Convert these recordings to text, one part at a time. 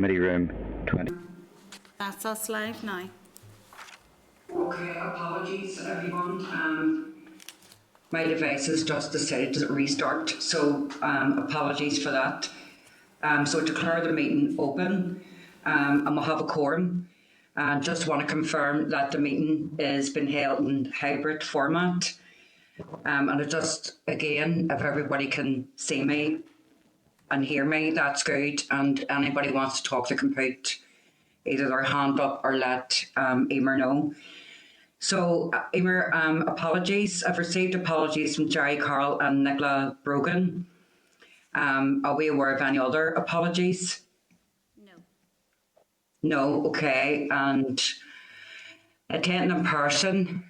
Committee room 20. That's us live now. Okay, apologies everyone. My device has just decided to restart, so apologies for that. So declare the meeting open, and we'll have a quorum. And just want to confirm that the meeting is being held in hybrid format. And I just, again, if everybody can see me and hear me, that's good. And anybody wants to talk, they can put either their hand up or let Emer know. So, Emer, apologies. I've received apologies from Jerry Carroll and Nicola Brogan. Are we aware of any other apologies? No. No, okay. And attending in person,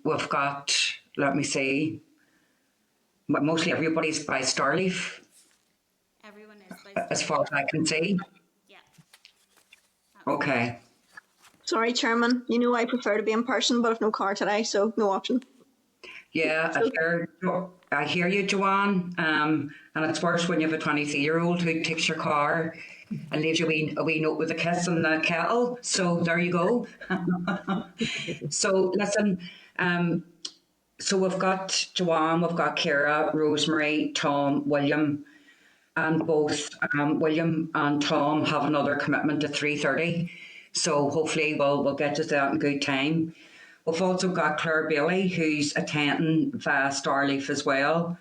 we've got, let me see, mostly everybody's by Starleaf, Everyone is by as far as I can see. Yeah. Okay. Sorry, Chairman. You know I prefer to be in person, but I've no car today, so no option. Yeah, I hear you, Joanne. And it's worse when you have a 23-year-old who takes your car and leaves you a wee note with a kiss in the kettle. So there you go. So listen, so we've got Joanne, we've got Ciara, Rosemary, Tom, William, and both William and Tom have another commitment at 3:30. So hopefully we'll get to that in good time. We've also got Claire Bailey, who's attending via Starleaf as well,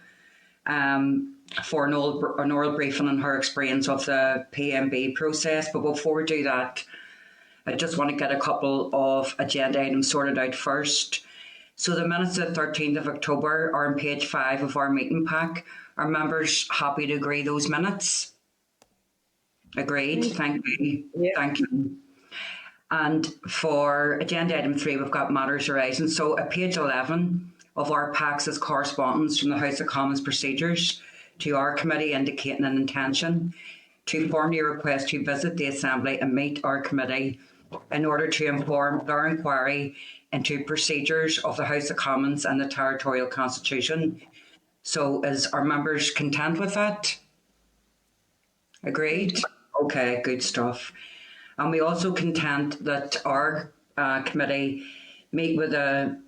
for an oral briefing on her experience of the PMB process. But before we do that, I just want to get a couple of agenda items sorted out first. So the minutes of the 13th of October are on page 5 of our meeting pack. Are members happy to agree those minutes? Agreed. Thank you. Yeah. Thank you. And for agenda item 3, we've got matters arising. So at page 11 of our packs is correspondence from the House of Commons procedures to our committee indicating an intention to formally request to visit the Assembly and meet our committee in order to inform their inquiry into procedures of the House of Commons and the Territorial Constitution. So is our members content with that? Agreed? Okay, good stuff. And we also content that our committee meet with the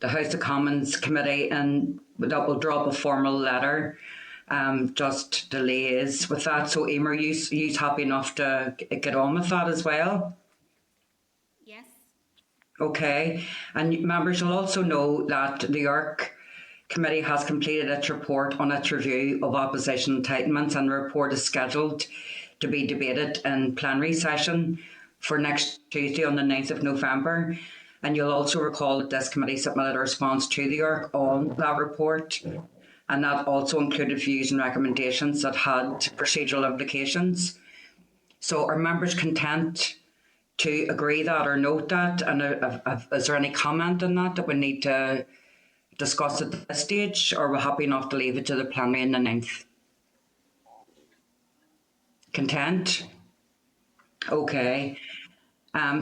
House of Commons committee, and that will drop a formal letter, just delays with that. So Emer, you's happy enough to get on with that as well? Yes. Okay. And members will also know that the ARC committee has completed its report on its review of opposition entitlements, and the report is scheduled to be debated in plenary session for next Tuesday on the 9th of November. And you'll also recall that this committee submitted a response to the ARC on that report, and that also included views and recommendations that had procedural implications. So are members content to agree that or note that? And is there any comment on that we need to discuss at this stage, or are we happy enough to leave it to the plenary on the 9th? Content? Okay.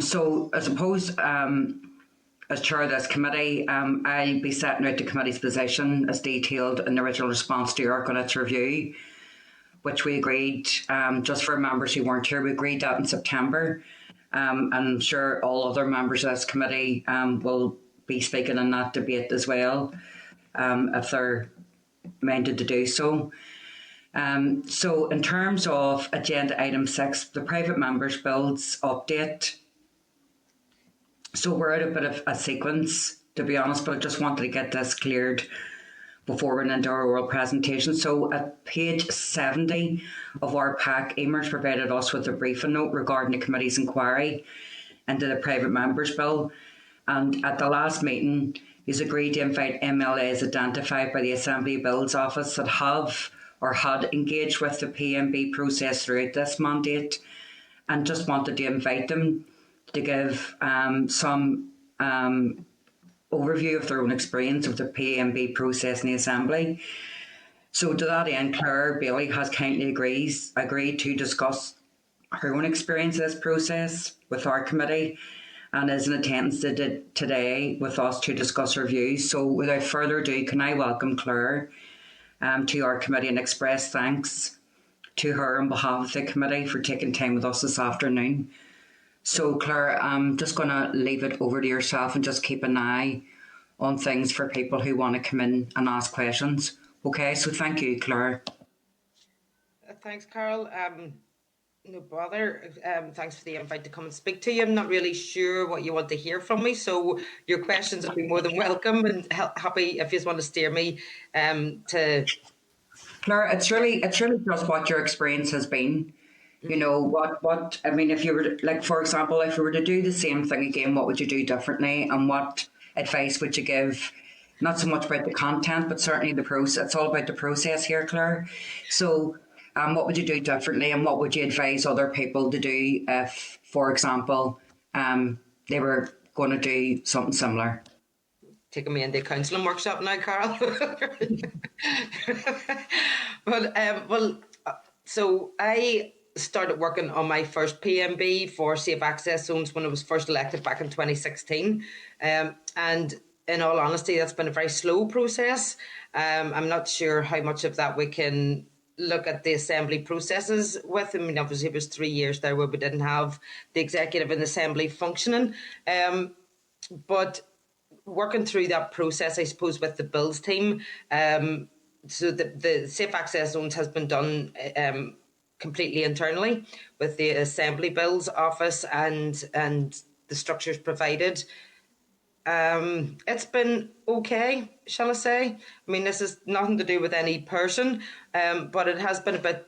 So I suppose as chair of this committee, I'll be setting out the committee's position as detailed in the original response to ARC on its review, which we agreed, just for members who weren't here, we agreed that in September. And I'm sure all other members of this committee will be speaking in that debate as well, if they're minded to do so. So in terms of agenda item 6, the private members' bills update. So we're out a bit of a sequence, to be honest, but I just wanted to get this cleared before we're into our oral presentation. So at page 70 of our pack, Emer's provided us with a briefing note regarding the committee's inquiry into the private members' bill. And at the last meeting, he's agreed to invite MLAs identified by the Assembly Bills Office that have or had engaged with the PMB process throughout this mandate, and just wanted to invite them to give some overview of their own experience of the PMB process in the Assembly. So to that end, Claire Bailey has kindly agreed to discuss her own experience of this process with our committee, and is in attendance today with us to discuss her views. So without further ado, can I welcome Claire to our committee and express thanks to her on behalf of the committee for taking time with us this afternoon. So, Claire, I'm just going to leave it over to yourself and just keep an eye on things for people who want to come in and ask questions. Okay, so thank you, Claire. Thanks, Carol. No bother. Thanks for the invite to come and speak to you. I'm not really sure what you want to hear from me, so your questions will be more than welcome, and happy if you just want to steer me to. Claire, it's really just what your experience has been. You know, what I mean, if you were to, like, for example, if you were to do the same thing again, what would you do differently, and what advice would you give? Not so much about the content, but certainly the process. It's all about the process here, Claire. So, what would you do differently, and what would you advise other people to do if, for example, they were going to do something similar? Taking me into a counselling workshop now, Carol. So I started working on my first PMB for safe access zones when I was first elected back in 2016. And in all honesty, that's been a very slow process. I'm not sure how much of that we can look at the assembly processes with. I mean, obviously it was 3 years there where we didn't have the executive and assembly functioning. But working through that process, I suppose, with the bills team, so the safe access zones has been done completely internally with the assembly bills office and the structures provided. It's been okay, shall I say? I mean, this is nothing to do with any person, but it has been a bit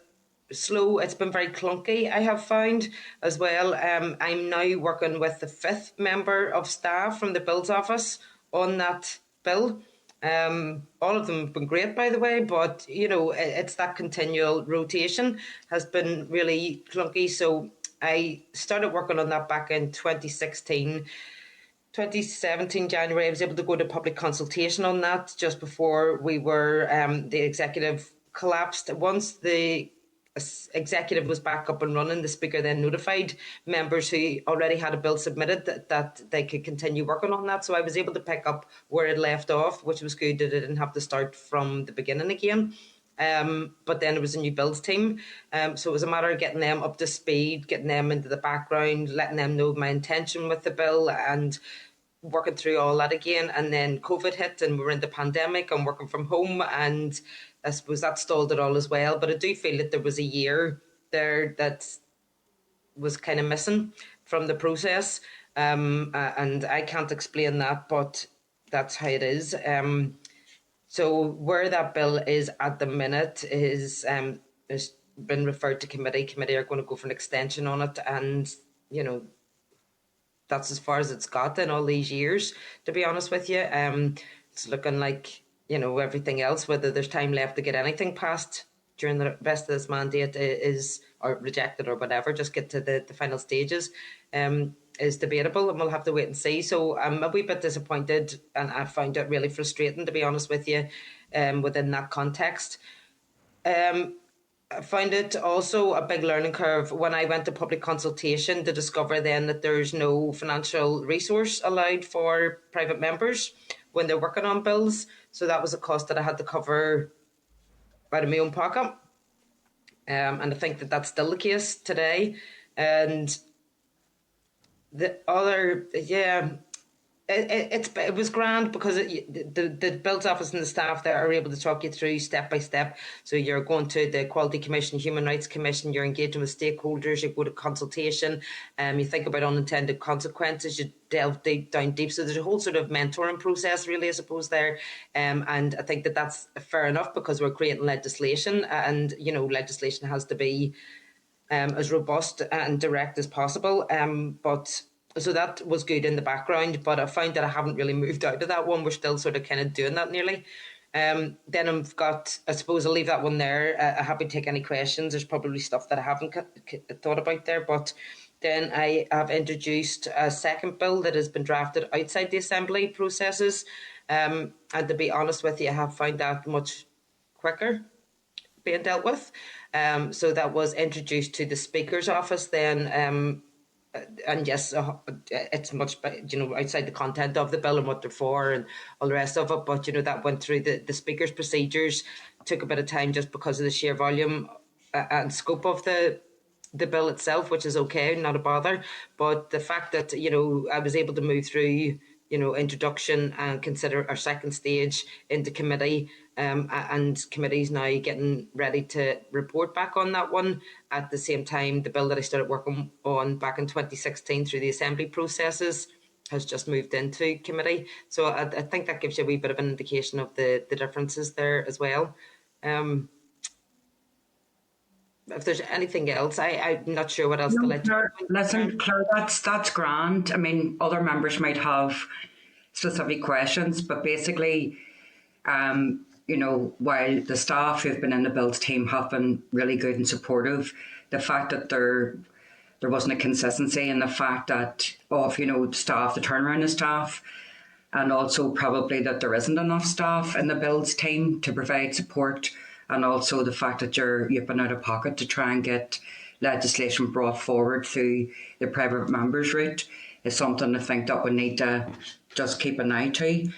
slow. It's been very clunky, I have found as well. I'm now working with the 5th member of staff from the bills office on that bill. All of them have been great, by the way, but you know, it's that continual rotation has been really clunky. So I started working on that back in 2017 January. I was able to go to public consultation on that just before we were the executive collapsed. Once the executive was back up and running, the speaker then notified members who already had a bill submitted that they could continue working on that. So I was able to pick up where it left off, which was good that I didn't have to start from the beginning again. But then it was a new bills team. So it was a matter of getting them up to speed, getting them into the background, letting them know my intention with the bill and working through all that again. And then COVID hit and we were in the pandemic and working from home, and I suppose that stalled it all as well. But I do feel that there was a year there that was kind of missing from the process. And I can't explain that, but that's how it is. So where that bill is at the minute is been referred to committee. Committee are going to go for an extension on it, and you know, that's as far as it's got in all these years, to be honest with you. It's looking like, you know, everything else, whether there's time left to get anything passed during the rest of this mandate is, or rejected or whatever, just get to the final stages, is debatable, and we'll have to wait and see. So I'm a wee bit disappointed, and I found it really frustrating, to be honest with you, within that context. I find it also a big learning curve when I went to public consultation to discover then that there's no financial resource allowed for private members when they're working on bills. So that was a cost that I had to cover out of my own pocket. And I think that that's still the case today. And the other, it was grand because the bills office and the staff there are able to talk you through step by step. So you're going to the Quality Commission, Human Rights Commission, you're engaging with stakeholders, you go to consultation, you think about unintended consequences, you delve down deep. So there's a whole sort of mentoring process, really, I suppose, there. And I think that that's fair enough because we're creating legislation, and you know, legislation has to be as robust and direct as possible. But so that was good in the background, but I found that I haven't really moved out of that one. We're still sort of kind of doing that nearly. Then I've got, I suppose I'll leave that one there. I'm happy to take any questions. There's probably stuff that I haven't thought about there, but then I have introduced a second bill that has been drafted outside the assembly processes. And to be honest with you, I have found that much quicker being dealt with. So that was introduced to the Speaker's office then, and yes, it's much, you know, outside the content of the bill and what they're for and all the rest of it. But, you know, that went through the Speaker's procedures, took a bit of time just because of the sheer volume and scope of the bill itself, which is okay, not a bother. But the fact that, I was able to move through, introduction and consider our second stage into committee, and committee's now getting ready to report back on that one. At the same time, the bill that I started working on back in 2016 through the assembly processes has just moved into committee. So I think that gives you a wee bit of an indication of the differences there as well. If there's anything else, I'm not sure what else to No, let you Claire, know. listen, Claire, that's grand. I mean, other members might have specific questions, but basically, while the staff who've been in the build team have been really good and supportive, the fact that there wasn't a consistency in the fact that of staff, the turnaround of staff, and also probably that there isn't enough staff in the builds team to provide support, and also the fact that you've been out of pocket to try and get legislation brought forward through the private members route is something I think that we need to just keep an eye to.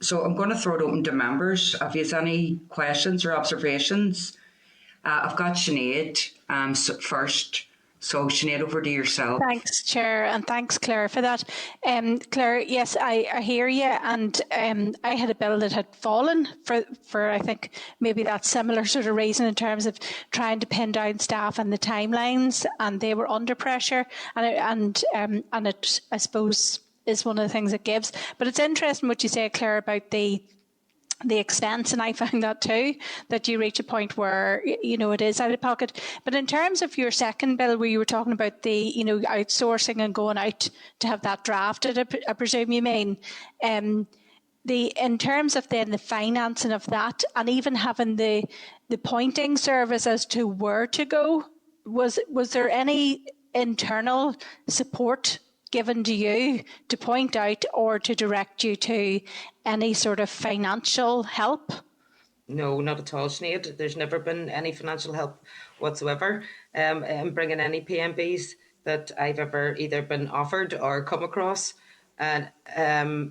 So I'm going to throw it open to members. If you have any questions or observations, I've got Sinead first. So Sinead, over to yourself. Thanks, Chair, and thanks, Claire, for that. Claire, yes, I hear you, and I had a bill that had fallen for I think maybe that similar sort of reason in terms of trying to pin down staff and the timelines, and they were under pressure, and it, I suppose, is one of the things it gives. But it's interesting what you say, Claire, about the expense, and I found that too, that you reach a point where it is out of pocket. But in terms of your second bill, where you were talking about the outsourcing and going out to have that drafted, I presume you mean, in terms of then the financing of that, and even having the pointing service as to where to go, was there any internal support given to you to point out or to direct you to any sort of financial help? No, not at all, Sinead. There's never been any financial help whatsoever in bringing any PMBs that I've ever either been offered or come across. And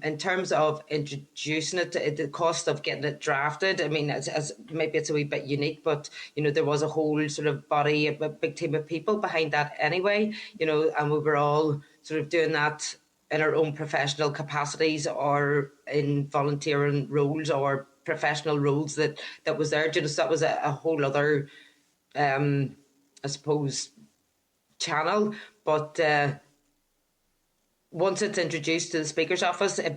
in terms of introducing it, the cost of getting it drafted, I mean, as maybe it's a wee bit unique, but, there was a whole sort of body, a big team of people behind that anyway, and we were all sort of doing that in our own professional capacities or in volunteering roles or professional roles that was there. So that was a whole other, I suppose, channel. But once it's introduced to the Speaker's office, I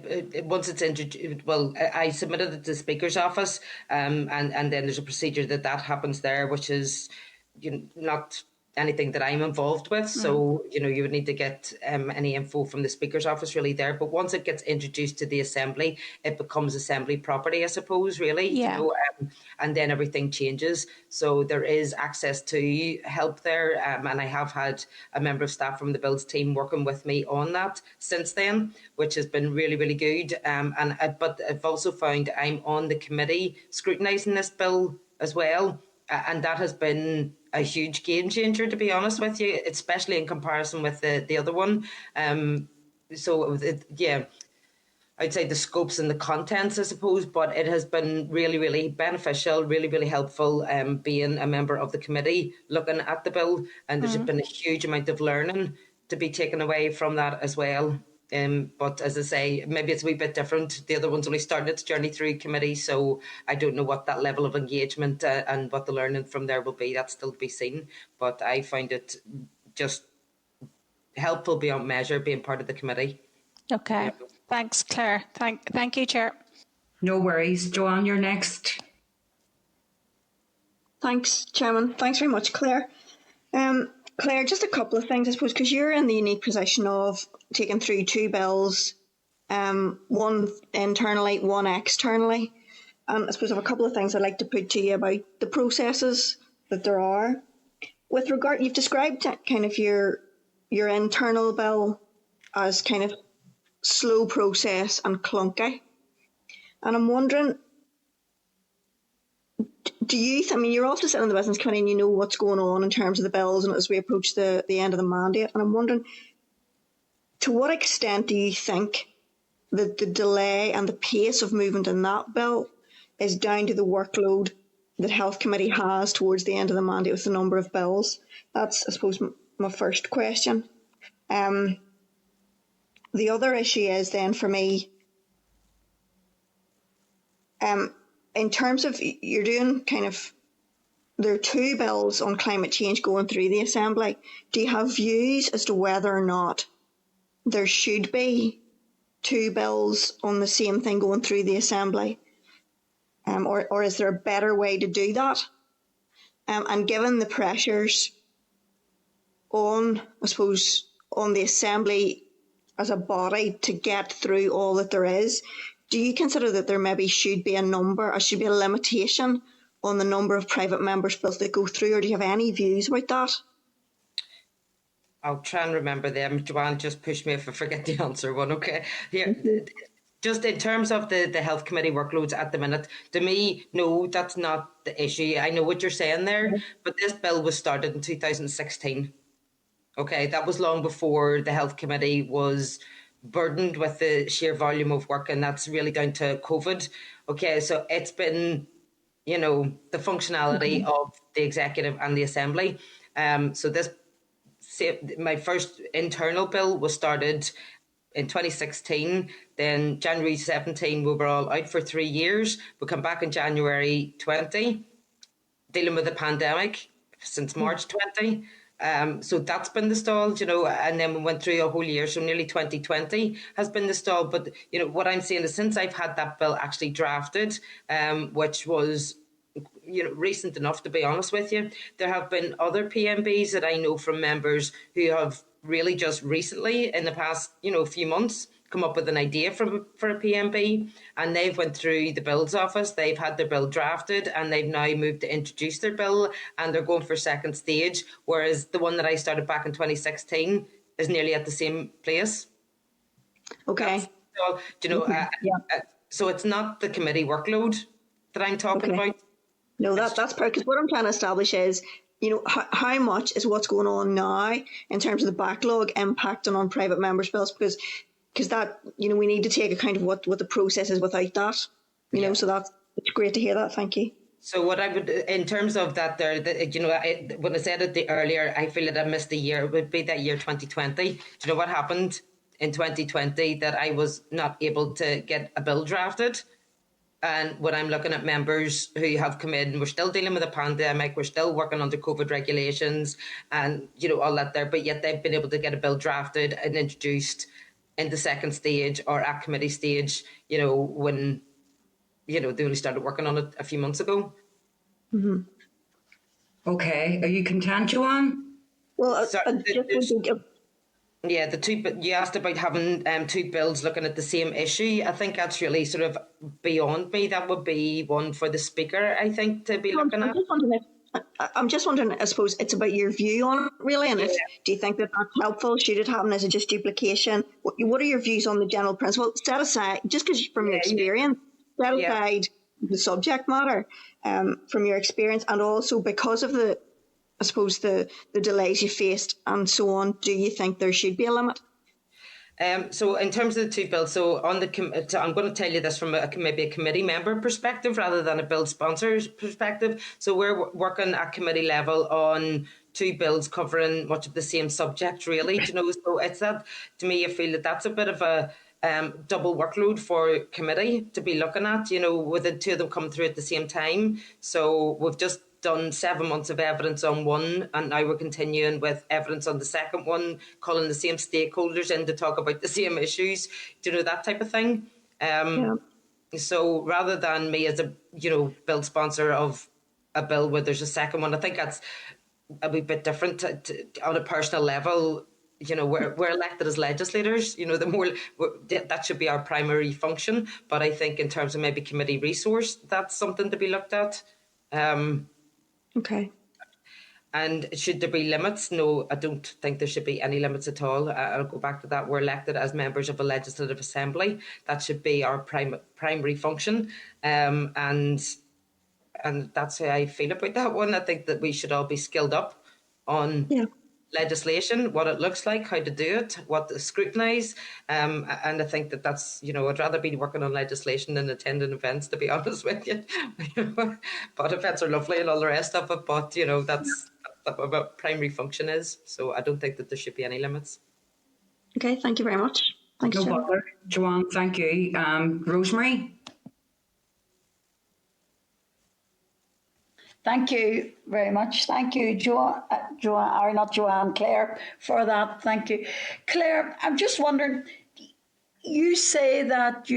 submitted it to the Speaker's office, and then there's a procedure that happens there, which is not anything that I'm involved with. So, you would need to get any info from the Speaker's office really there. But once it gets introduced to the Assembly, it becomes Assembly property, I suppose, really. Yeah. And then everything changes. So there is access to help there. And I have had a member of staff from the Bills team working with me on that since then, which has been really, really good. But I've also found I'm on the committee scrutinising this bill as well. And that has been a huge game changer, to be honest with you, especially in comparison with the other one. I'd say the scopes and the contents, I suppose, but it has been really, really beneficial, really, really helpful being a member of the committee looking at the bill. And there's been a huge amount of learning to be taken away from that as well. But as I say, maybe it's a wee bit different. The other one's only started its journey through committee, so I don't know what that level of engagement and what the learning from there will be. That's still to be seen. But I find it just helpful beyond measure being part of the committee. Okay. Yeah. Thanks, Claire. Thank you, Chair. No worries. Joanne, you're next. Thanks, Chairman. Thanks very much, Claire. Claire, just a couple of things, I suppose, because you're in the unique position of taking through two bills, one internally, one externally. I suppose I have a couple of things I'd like to put to you about the processes that there are. With regard, you've described kind of your internal bill as kind of slow process and clunky. And I'm wondering, you're often sitting in the business committee and you know what's going on in terms of the bills and as we approach the end of the mandate. And I'm wondering, to what extent do you think that the delay and the pace of movement in that bill is down to the workload that Health Committee has towards the end of the mandate with the number of bills? That's, I suppose, my first question. The other issue is then for me, in terms of you're doing kind of, there are two bills on climate change going through the Assembly. Do you have views as to whether or not there should be two bills on the same thing going through the Assembly? Or is there a better way to do that? And given the pressures on, I suppose, on the Assembly as a body to get through all that there is, do you consider that there maybe should be a number, or should be a limitation on the number of private members' bills that go through, or do you have any views about that? I'll try and remember them. Joanne, just push me if I forget the answer one, okay? Here, just in terms of the Health Committee workloads at the minute, to me, no, that's not the issue. I know what you're saying there, but this bill was started in 2016. Okay, that was long before the Health Committee was burdened with the sheer volume of work, and that's really down to COVID. Okay, so it's been, the functionality of the executive and the Assembly. So my first internal bill was started in 2016. Then January 17, we were all out for 3 years. We come back in January 20, dealing with the pandemic since March 20. So that's been the stall, and then we went through a whole year. So nearly 2020 has been the stall. But, what I'm saying is since I've had that bill actually drafted, which was, recent enough, to be honest with you, there have been other PMBs that I know from members who have really just recently, in the past, few months, come up with an idea for a PMB, and they've went through the Bills office, they've had their bill drafted, and they've now moved to introduce their bill, and they're going for second stage, whereas the one that I started back in 2016 is nearly at the same place. Okay. So it's not the committee workload that I'm talking about. No, that's perfect. Because what I'm trying to establish is, how much is what's going on now in terms of the backlog impacting on private members' bills? Because that, we need to take account of what the process is without that. So it's great to hear that. Thank you. So what I would, in terms of that there, when I said it earlier, I feel that I missed a year. It would be that year 2020. Do you know what happened in 2020 that I was not able to get a bill drafted? And when I'm looking at members who have come in, we're still dealing with a pandemic, we're still working under COVID regulations and, all that there, but yet they've been able to get a bill drafted and introduced in the second stage or at committee stage, when, they only started working on it a few months ago. Mm-hmm. Okay. Are you content, Joanne? Well, yeah, you asked about having two bills looking at the same issue. I think that's really sort of beyond me. That would be one for the Speaker, I think, to be looking at. I'm just wondering, I suppose it's about your view on it, really, and do you think that that's helpful? Should it happen as a just duplication? What are your views on the general principle? Set aside, just because from your experience, set aside the subject matter from your experience, and also because of the delays you faced and so on, do you think there should be a limit? So in terms of the two bills, so I'm going to tell you this from maybe a committee member perspective rather than a bill sponsor's perspective. So we're working at committee level on two bills covering much of the same subject, really. So it's that, to me, I feel that that's a bit of a double workload for committee to be looking at, with the two of them coming through at the same time. So we've just done 7 months of evidence on one, and now we're continuing with evidence on the second one, calling the same stakeholders in to talk about the same issues, that type of thing. So rather than me as a bill sponsor of a bill where there's a second one, I think that's a wee bit different on a personal level. We're elected as legislators, that should be our primary function, but I think in terms of maybe committee resource, that's something to be looked at. Okay. And should there be limits? No, I don't think there should be any limits at all. I'll go back to that. We're elected as members of a legislative assembly. That should be our primary function. And that's how I feel about that one. I think that we should all be skilled up on legislation, what it looks like, how to do it, what to scrutinise, and I think that's I'd rather be working on legislation than attending events, to be honest with you. But events are lovely and all the rest of it, but that's what my primary function is. So I don't think that there should be any limits. Okay, thank you very much. Thanks, No Chair. bother. Joanne, thank you. Rosemary? Thank you very much. Thank you, Claire, for that. Thank you. Claire, I'm just wondering, you say that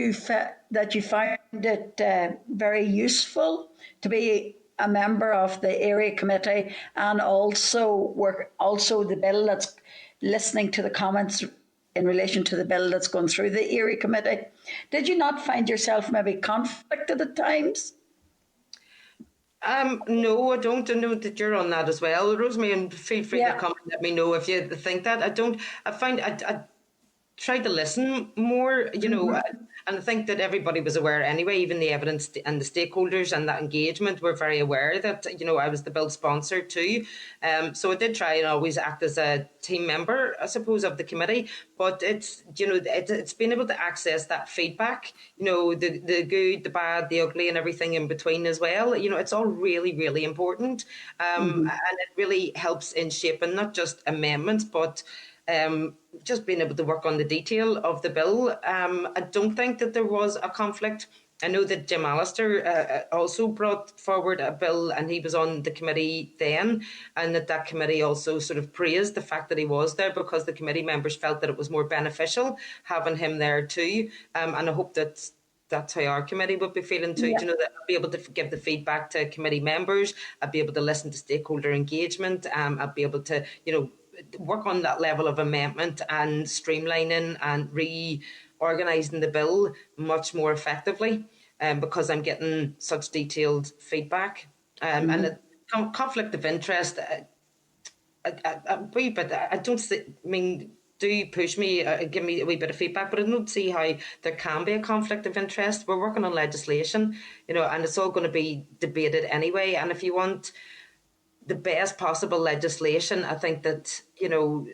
that you found it very useful to be a member of the area committee and also the bill that's listening to the comments in relation to the bill that's gone through the area committee. Did you not find yourself maybe conflicted at times? No, I don't. I know that you're on that as well, Rosemary, and feel free to come and let me know if you think that. I don't. I find I try to listen more, and I think that everybody was aware anyway, even the evidence and the stakeholders and that engagement were very aware that, I was the bill sponsor too. So I did try and always act as a team member, I suppose, of the committee, but it's been able to access that feedback, the good, the bad, the ugly and everything in between as well. It's all really, really important. And it really helps in shaping not just amendments, but just being able to work on the detail of the bill. I don't think that there was a conflict. I know that Jim Allister also brought forward a bill, and he was on the committee then, and that committee also sort of praised the fact that he was there, because the committee members felt that it was more beneficial having him there too. And I hope that's how our committee would be feeling too. That I'll be able to give the feedback to committee members. I'll be able to listen to stakeholder engagement. I'll be able to, work on that level of amendment and streamlining and reorganising the bill much more effectively, because I'm getting such detailed feedback. And the conflict of interest, a wee bit, I don't see, I mean, do push me, give me a wee bit of feedback, but I don't see how there can be a conflict of interest. We're working on legislation, and it's all going to be debated anyway. And if you want the best possible legislation, I think that, you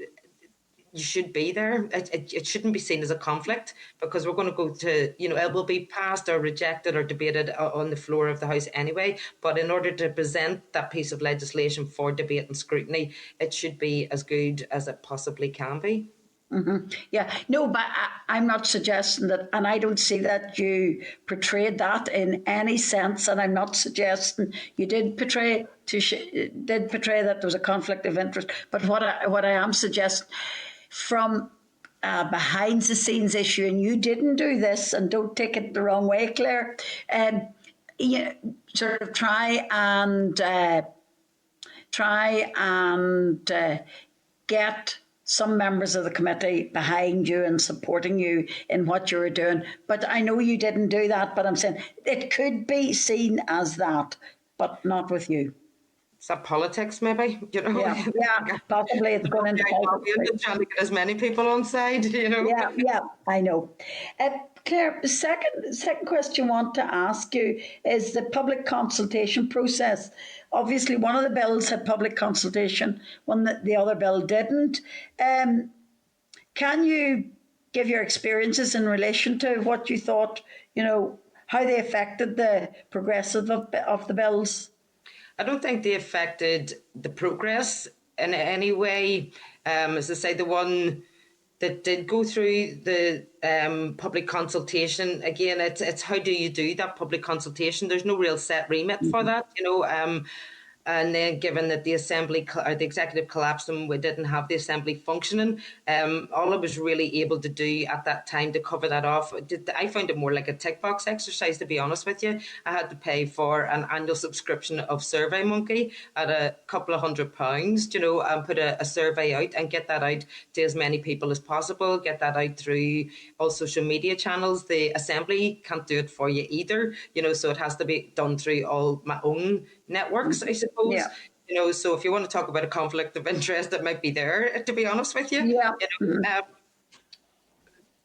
should be there. It shouldn't be seen as a conflict, because we're going to go to, it will be passed or rejected or debated on the floor of the House anyway. But in order to present that piece of legislation for debate and scrutiny, it should be as good as it possibly can be. Yeah, no, but I'm not suggesting that, and I don't see that you portrayed that in any sense, and I'm not suggesting you did portray that there was a conflict of interest. But what I am suggesting, from behind the scenes issue, and you didn't do this, and don't take it the wrong way, Claire. You sort of try and get some members of the committee behind you and supporting you in what you were doing. But I know you didn't do that, but I'm saying it could be seen as that, but not with you. Is that politics, maybe? Yeah, possibly it's going into politics. Trying to get as many people on side, Yeah, I know. Claire, the second question I want to ask you is the public consultation process. Obviously, one of the bills had public consultation, one that the other bill didn't. Can you give your experiences in relation to what you thought, how they affected the progress of the bills? I don't think they affected the progress in any way. As I say, the one that did go through the public consultation, again, it's how do you do that public consultation? There's no real set remit for that, and then given that the Assembly or the Executive collapsed and we didn't have the Assembly functioning, all I was really able to do at that time to cover that off, I found it more like a tick box exercise, to be honest with you. I had to pay for an annual subscription of SurveyMonkey at a couple of £100, and put a survey out and get that out to as many people as possible, get that out through all social media channels. The Assembly can't do it for you either, so it has to be done through all my own networks, I suppose. Yeah. So if you want to talk about a conflict of interest, it might be there, to be honest with you. Yeah.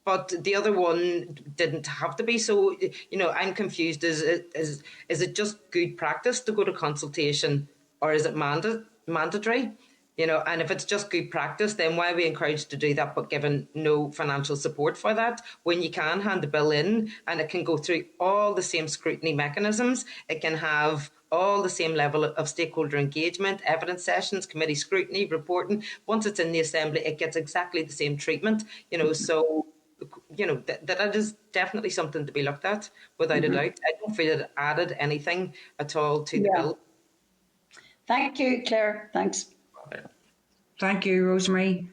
But the other one didn't have to be. So, I'm confused. Is it just good practice to go to consultation, or is it mandatory? And if it's just good practice, then why are we encouraged to do that but given no financial support for that, when you can hand the bill in and it can go through all the same scrutiny mechanisms, it can have all the same level of stakeholder engagement, evidence sessions, committee scrutiny, reporting. Once it's in the Assembly, it gets exactly the same treatment, so that is definitely something to be looked at without a doubt. I don't feel it added anything at all to the Yeah. bill. Thank you, Claire. Thanks. Thank you, Rosemary.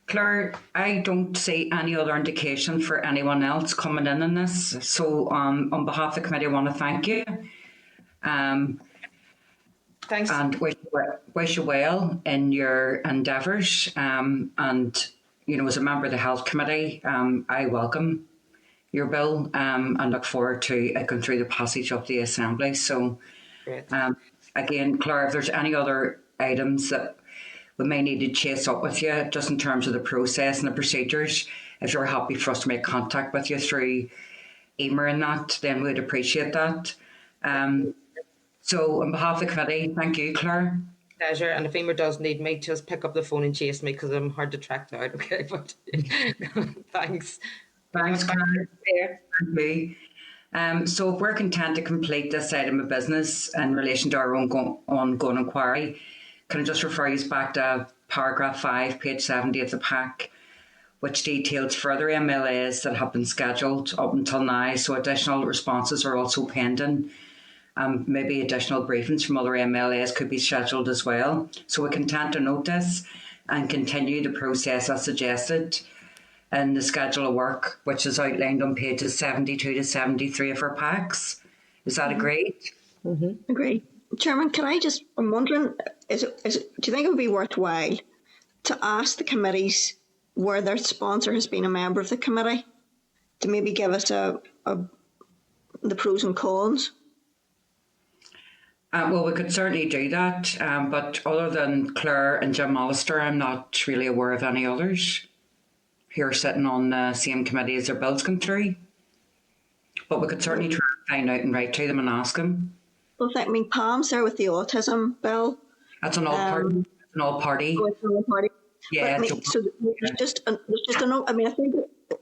Claire, I don't see any other indication for anyone else coming in on this. So on behalf of the committee, I want to thank you. Thanks. And wish you well in your endeavours. And, as a member of the Health Committee, I welcome your bill and look forward to it going through the passage of the Assembly. So, Great. again, Claire, if there's any other items that we may need to chase up with you, just in terms of the process and the procedures, if you're happy for us to make contact with you through email and that, then we'd appreciate that. So on behalf of the committee, thank you, Claire. Pleasure. And if Emer does need me, just pick up the phone and chase me because I'm hard to track down. Okay, but thanks. Thanks, Claire. There. Thank you. So if we're content to complete this item of business in relation to our own ongoing inquiry, can I just refer you back to paragraph 5, page 70 of the pack, which details further MLAs that have been scheduled up until now. So additional responses are also pending. Maybe additional briefings from other MLAs could be scheduled as well. So we're content to note this and continue the process as suggested in the schedule of work, which is outlined on pages 72 to 73 of our packs. Is that agreed? Agreed. Chairman, I'm wondering, do you think it would be worthwhile to ask the committees where their sponsor has been a member of the committee to maybe give us the pros and cons? Well, we could certainly do that, but other than Claire and Jim Allister, I'm not really aware of any others who are sitting on the same committee as their bills come through. But we could certainly try and find out and write to them and ask them. Well, Pam's there with the autism bill. That's an all-party. An all-party. Oh, it's an all-party. Yeah. So there's just a note. I think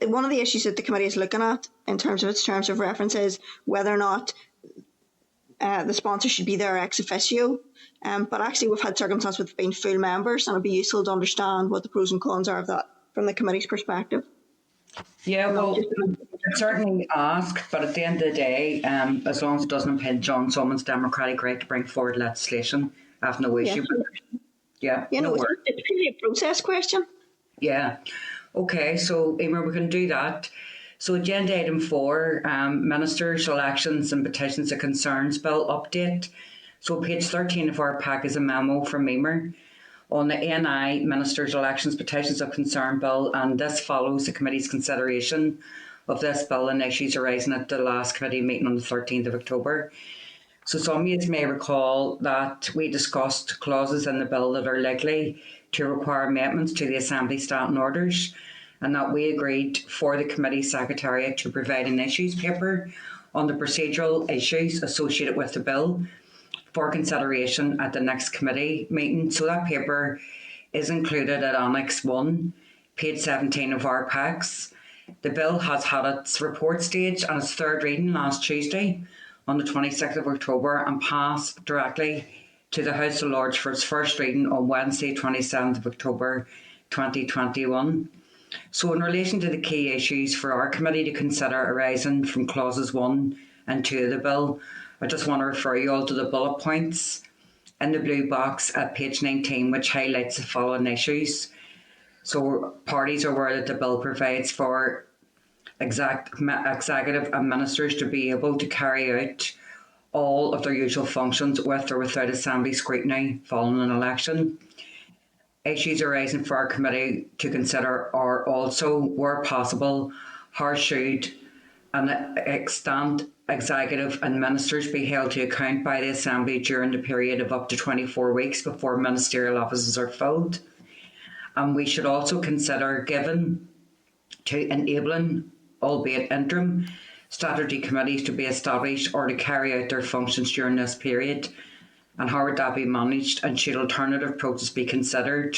one of the issues that the committee is looking at in terms of its terms of reference is whether or not the sponsor should be there ex officio. But actually, we've had circumstances with being full members, and it'd be useful to understand what the pros and cons are of that from the committee's perspective. Yeah, well, we can certainly ask, but at the end of the day, as long as it doesn't impinge on someone's democratic right to bring forward legislation, I have no issue with it. Yeah, it's really a process question. Yeah. Okay, so Emer, we can do that. So agenda item 4, Ministers, Elections and Petitions of Concerns Bill update. So page 13 of our pack is a memo from Emer on the NI Ministers, Elections, Petitions of Concern Bill, and this follows the committee's consideration of this bill and issues arising at the last committee meeting on the 13th of October. So some of you may recall that we discussed clauses in the bill that are likely to require amendments to the Assembly standing orders, and that we agreed for the committee secretariat to provide an issues paper on the procedural issues associated with the bill for consideration at the next committee meeting. So that paper is included at Annex 1, page 17 of our packs. The bill has had its report stage and its third reading last Tuesday on the 26th of October and passed directly to the House of Lords for its first reading on Wednesday, 27th of October 2021. So in relation to the key issues for our committee to consider arising from clauses 1 and 2 of the bill, I just want to refer you all to the bullet points in the blue box at page 19, which highlights the following issues. So parties are aware that the bill provides for executive and ministers to be able to carry out all of their usual functions with or without Assembly scrutiny following an election. Issues arising for our committee to consider are also, where possible, how should an extant executive and ministers be held to account by the Assembly during the period of up to 24 weeks before ministerial offices are filled. And we should also consider giving to enabling, albeit interim, statutory committees to be established or to carry out their functions during this period. and how would that be managed, and should alternative approaches be considered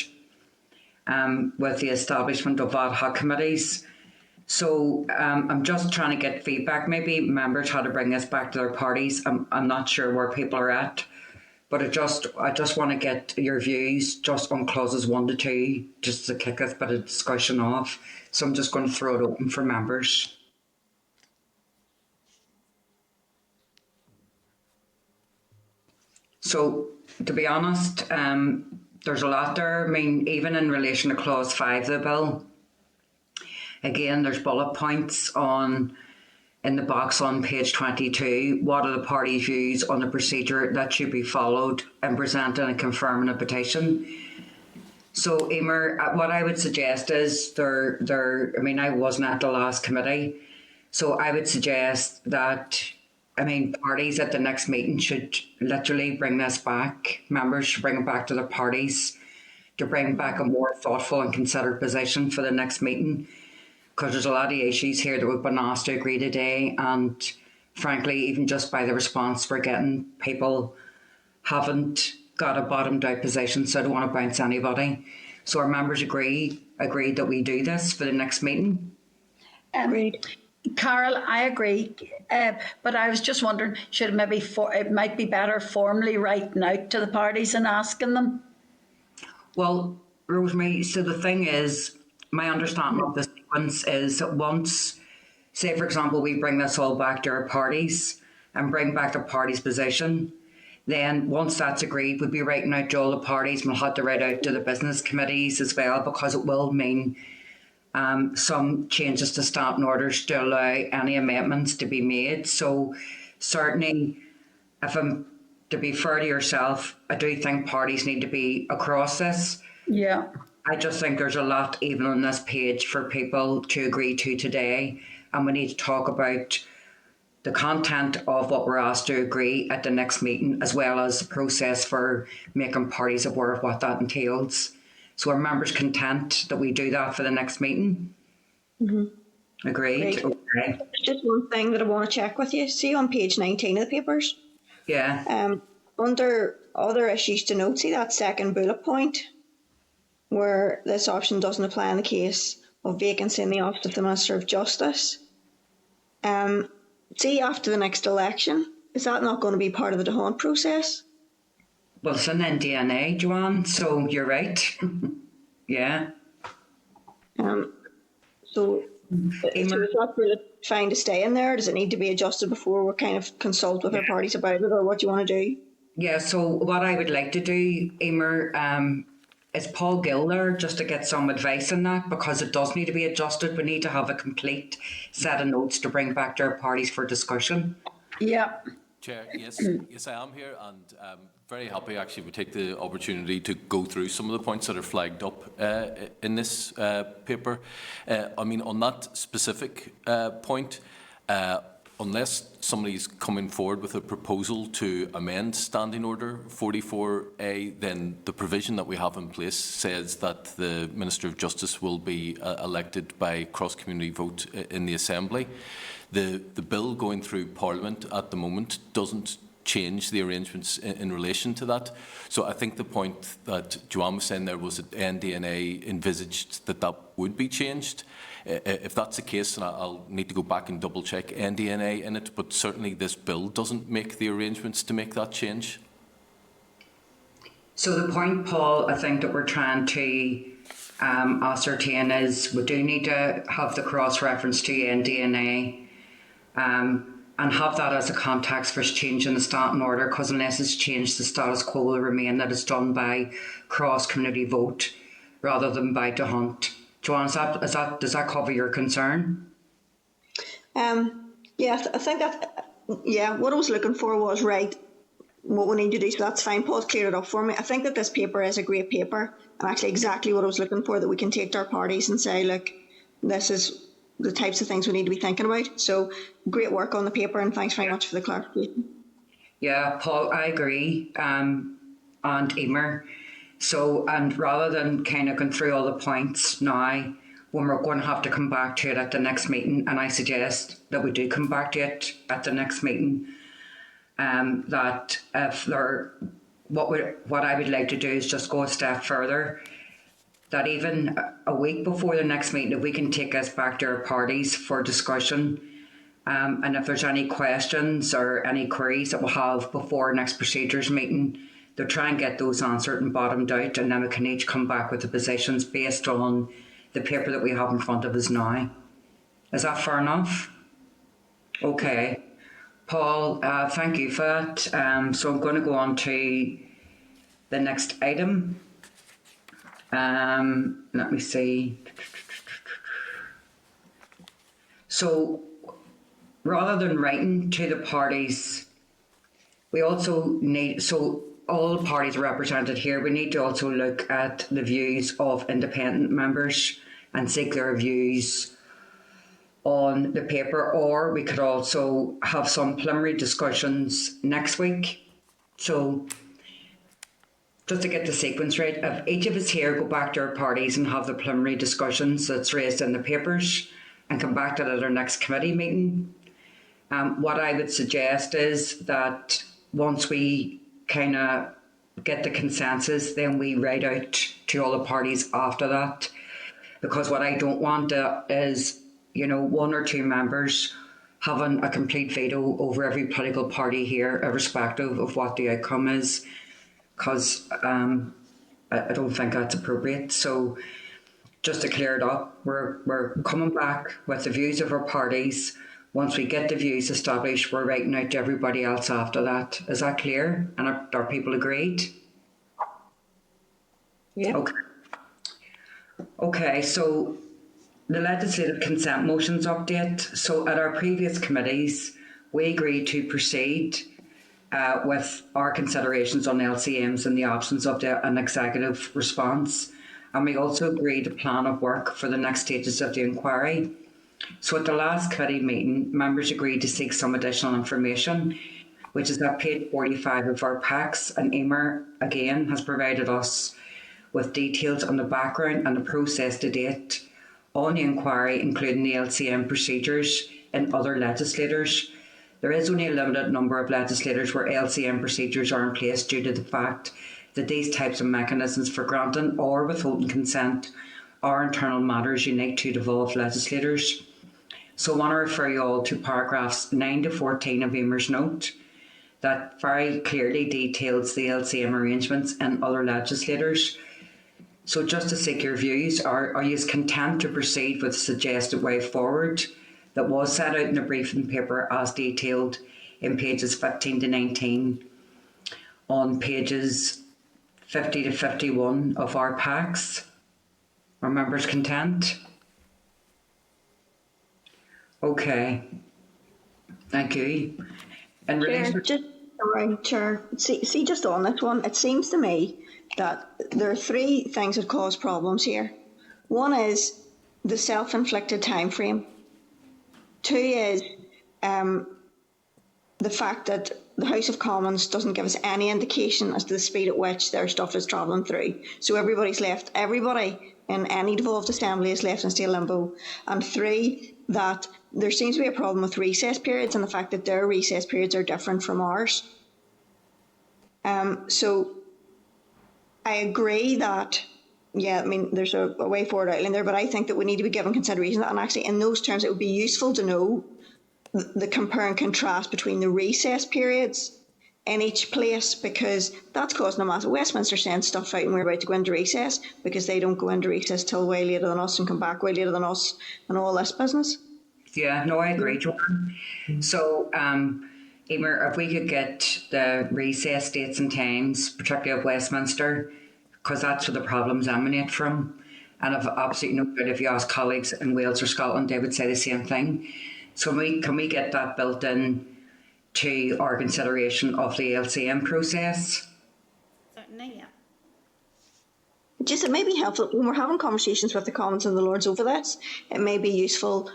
with the establishment of ad hoc committees? So I'm just trying to get feedback. Maybe members had to bring this back to their parties. I'm not sure where people are at, but I just want to get your views just on clauses 1 to 2, just to kick this bit of discussion off. So I'm just going to throw it open for members. So to be honest, there's a lot there. I mean, even in relation to clause 5 of the bill, again, there's bullet points in the box on page 22. What are the parties' views on the procedure that should be followed in presenting and confirming a petition? So, Emer, what I would suggest is I mean, I wasn't at the last committee, so I would suggest that, I mean, parties at the next meeting should literally bring this back. Members should bring it back to their parties to bring back a more thoughtful and considered position for the next meeting, because there's a lot of issues here that we've been asked to agree today, and frankly, even just by the response we're getting, people haven't got a bottomed out position, so I don't want to bounce anybody. So our members agreed that we do this for the next meeting. Agreed. Carol, I agree, but I was just wondering, should it might be better formally writing out to the parties and asking them? Well, Rosemary, so the thing is, my understanding of the sequence is that once, say for example, we bring this all back to our parties and bring back the parties' position, then once that's agreed, we'll be writing out to all the parties, and we'll have to write out to the business committees as well, because it will mean some changes to standing orders to allow any amendments to be made. So certainly, if I'm to be fair to yourself, I do think parties need to be across this. Yeah. I just think there's a lot even on this page for people to agree to today, and we need to talk about the content of what we're asked to agree at the next meeting, as well as the process for making parties aware of what that entails. So are members content that we do that for the next meeting? Mm-hmm. Agreed. Great. Okay. Just one thing that I want to check with you. See on page 19 of the papers? Yeah. Under other issues to note, see that second bullet point where this option doesn't apply in the case of vacancy in the office of the Minister of Justice. See, after the next election, is that not going to be part of the Dahan process? Well, it's an NDNA, Joanne, so you're right. Yeah. So is that bullet fine to stay in there? Does it need to be adjusted before we kind of consult with our parties about it, or what do you want to do? Yeah, so what I would like to do, Emer, is Paul Gill there, just to get some advice on that, because it does need to be adjusted. We need to have a complete set of notes to bring back to our parties for discussion. Yeah. Chair, yes, I am here, and very happy actually we take the opportunity to go through some of the points that are flagged up in this paper. I mean, on that specific point, unless somebody's coming forward with a proposal to amend Standing Order 44A, then the provision that we have in place says that the Minister of Justice will be elected by cross-community vote in the Assembly. The bill going through Parliament at the moment doesn't change the arrangements in relation to that. So I think the point that Joanne was saying there was that NDNA envisaged that that would be changed. If that's the case, and I'll need to go back and double check NDNA in it, but certainly this bill doesn't make the arrangements to make that change. So the point, Paul, I think that we're trying to ascertain is we do need to have the cross-reference to NDNA and have that as a context for changing the standing order, because unless it's changed, the status quo will remain that it's done by cross-community vote rather than by Dahan. Joanne, does that cover your concern? Yeah, I think that, what I was looking for was right, what we need to do, so that's fine. Paul's cleared it up for me. I think that this paper is a great paper, and actually exactly what I was looking for, that we can take to our parties and say, look, this is the types of things we need to be thinking about. So great work on the paper, and thanks very much for the clarification. Yeah, Paul, I agree. And Emer. So, and rather than kind of going through all the points now, when we're going to have to come back to it at the next meeting, and I suggest that we do come back to it at the next meeting, that if there what I would like to do is just go a step further. That even a week before the next meeting, if we can take us back to our parties for discussion, and if there's any questions or any queries that we'll have before our next procedures meeting, they'll try and get those answered and bottomed out, and then we can each come back with the positions based on the paper that we have in front of us now. Is that fair enough? Okay. Paul, thank you for that. So I'm going to go on to the next item. Let me see. So rather than writing to the parties, we also need, so all parties are represented here, we need to also look at the views of independent members and seek their views on the paper, or we could also have some preliminary discussions next week. So just to get the sequence right, if each of us here go back to our parties and have the preliminary discussions that's raised in the papers and come back to it at our next committee meeting, what I would suggest is that once we kind of get the consensus, then we write out to all the parties after that. Because what I don't want is, you know, one or two members having a complete veto over every political party here, irrespective of what the outcome is, because I don't think that's appropriate. So just to clear it up, we're coming back with the views of our parties. Once we get the views established, we're writing out to everybody else after that. Is that clear? And are people agreed? Yeah. Okay. Okay, so the legislative consent motions update. So at our previous committees, we agreed to proceed with our considerations on LCMs in the absence of an executive response. And we also agreed a plan of work for the next stages of the inquiry. So at the last committee meeting, members agreed to seek some additional information, which is at page 45 of our packs, and Emer again has provided us with details on the background and the process to date on the inquiry, including the LCM procedures in other legislators. There is only a limited number of legislators where LCM procedures are in place due to the fact that these types of mechanisms for granting or withholding consent are internal matters unique to devolved legislators. So I want to refer you all to paragraphs 9 to 14 of Emer's note that very clearly details the LCM arrangements in other legislators. So just to seek your views, are you content to proceed with the suggested way forward that was set out in the briefing paper as detailed in pages 15 to 19 on pages 50 to 51 of our packs? Are members content? Okay. Thank you. In relation, Chair. See, just on this one, it seems to me that there are three things that cause problems here. One is the self-inflicted time frame. Two is the fact that the House of Commons doesn't give us any indication as to the speed at which their stuff is travelling through. So everybody in any devolved assembly is left in state limbo. And three, that there seems to be a problem with recess periods and the fact that their recess periods are different from ours. So I agree that, yeah, I mean, there's a way forward outline there, but I think that we need to be given consideration. And actually, in those terms, it would be useful to know the compare and contrast between the recess periods in each place, because that's causing a massive. Westminster sends stuff out and we're about to go into recess because they don't go into recess till way later than us and come back way later than us and all this business. yeah, no, I agree, Joanne. So, Emer, if we could get the recess dates and times, particularly of Westminster, because that's where the problems emanate from. And I've absolutely no doubt if you ask colleagues in Wales or Scotland, they would say the same thing. So can we get that built in to our consideration of the LCM process? Certainly, yeah. Just, it may be helpful when we're having conversations with the Commons and the Lords over this. It may be useful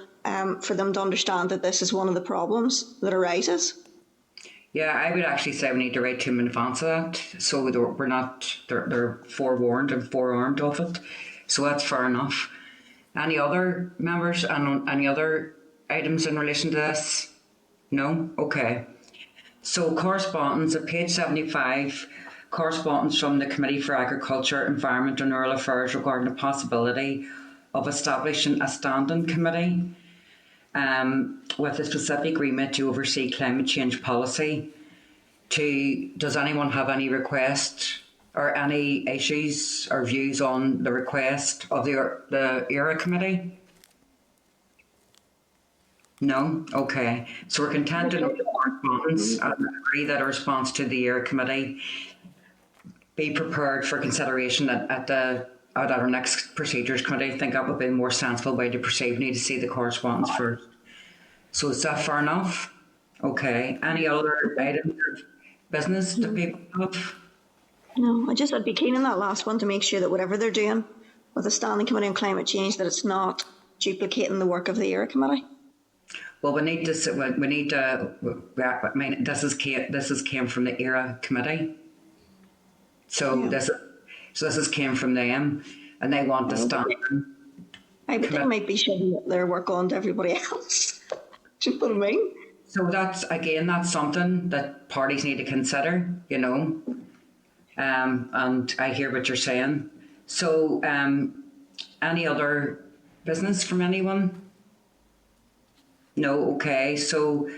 for them to understand that this is one of the problems that arises. Yeah, I would actually say we need to write to them in advance of that, so we're not, they're forewarned and forearmed of it. So that's fair enough. Any other members and any other items in relation to this? No? Okay. So correspondence at page 75, correspondence from the Committee for Agriculture, Environment and Rural Affairs regarding the possibility of establishing a standing committee with a specific remit to oversee climate change policy. Does anyone have any request or any issues or views on the request of the ERA committee? No? Okay. So we're content to note the correspondence and agree that a response to the ERA committee be prepared for consideration at our next procedures committee. I think that would be a more sensible way to proceed. We need to see the correspondence first. So is that fair enough? Okay. Any other items of business that people have? No, I'd be keen on that last one to make sure that whatever they're doing with the Standing Committee on Climate Change, that it's not duplicating the work of the ERA committee. Well, we need to. I mean, this is came from the ERA committee, so Yeah. this came from them, and they want to stand. I would think it might be shedding their work on to everybody else. Do you know what I mean? So that's something that parties need to consider, you know. And I hear what you're saying. So, any other business from anyone? No, okay. So,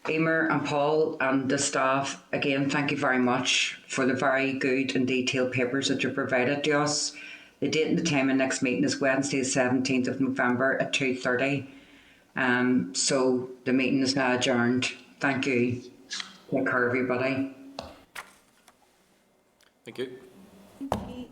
Emer and Paul and the staff, again, thank you very much for the very good and detailed papers that you provided to us. The date and the time of next meeting is Wednesday, the 17th of November at 2:30. So the meeting is now adjourned. Thank you. Take care, everybody. Thank you. Thank you.